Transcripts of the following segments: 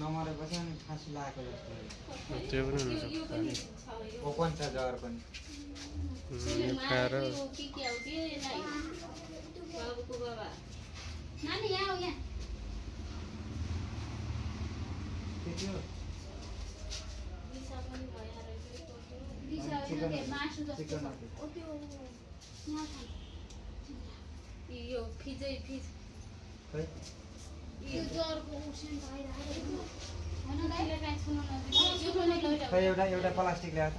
नमरेपछि अनि फाँसी लागेको जस्तो त्यो पनि हुन्छ ओपन छ जर पनि खाएर त्यति हो खै खै एउटा प्लास्टिक ल्याएर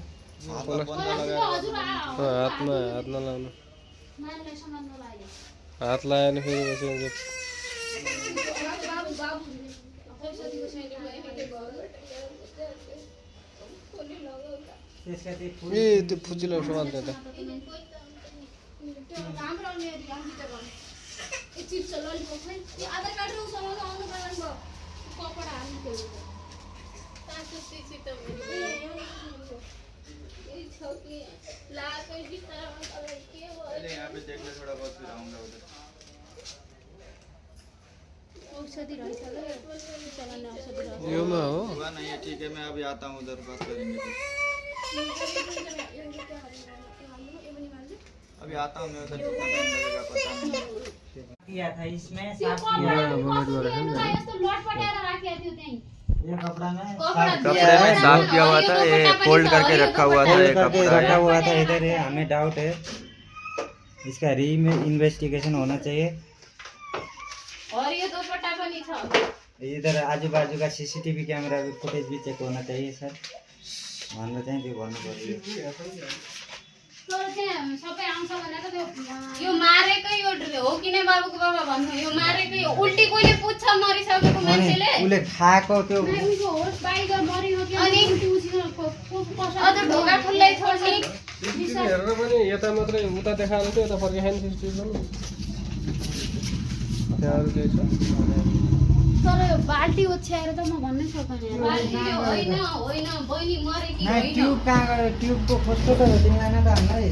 हातमा हात नलाउनु हात लगायो भने फेरि बस्यो ए त्यो फुचिलो समात्ने त यो में हो नहीं ठीक है मैं अभी आता हूँ उधर बात करेंगे अभी आता हूँ मैं उधर कितना टाइम लगेगा पता नहीं किया था इसमें ये कपड़ा में कपड़े में साफ किया हुआ था ये फोल्ड करके रखा हुआ था ये कपड़ा रखा हुआ था इधर है हमें डाउट है इसका री में इन्वेस्टिगेशन होना चाहिए और ये दुपट्टा पनि छ इधर आजू बाजू का सीसीटीवी कैमरा फुटेज भी चेक होना चाहिए सर भनेर चाहिँ त्यो भन्नु पर्यो तर त्यहाँ सबै आउँछ भनेको त्यो यो मारेकै हो किन बाबुको बाबा भन्नु यो मारेकै हो उल्टी कोइले पुच्छ मरिसकेको मान्छेले उले खाएको त्यो उनको होस बाहिर मरियो कि अनि उल्टी उसिनको अझ ढोका खुल्लै छोड्ने हेरेर पनि यता मात्रै उता देखाएर चाहिँ यता फर्काइन सिस्टम त्यहाँ अरु केही छ तर यो बाल्टी ओछ्याएर त म भन्नै सक्दिन बाल्टी होइन होइन बहिनी मरेकी होइन ट्युब कहाँ गयो ट्युबको खोज्छ त तिमीलाई न त हामीलाई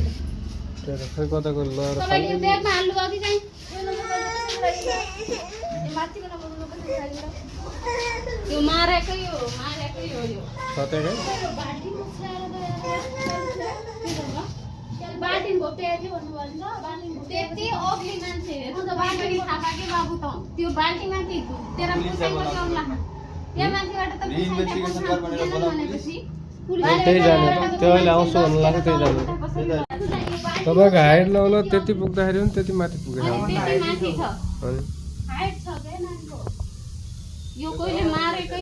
त्यो खै कताको लएर तपाईले यो ब्यागमा हाल्नु अघि चाहिँ यो मारेकै हो यो सतेकै बाल्टी ओछ्याएर त बाल्टी भोपेर के भन्नु पर्छ बाल्टी त्यति अग्ली मान्छे हेर्नु त बाल्टी थापा के बाबु त त्यो बाल्टी माथि तेरा पुछै बसाउला त्यो मान्छेबाट त इन्भेस्टिगेसन गर भनेर बोलाउ त्यही जाने त्यो अहिले आउँछु भन्नु लाग्छ त्यही जाने तपाईँको हाइट लाउन त्यति पुग्दाखेरि पनि त्यति माथि पुगेछ त्यति माथि छ अनि हाइट छ के नानीको यो कोइले मारेकै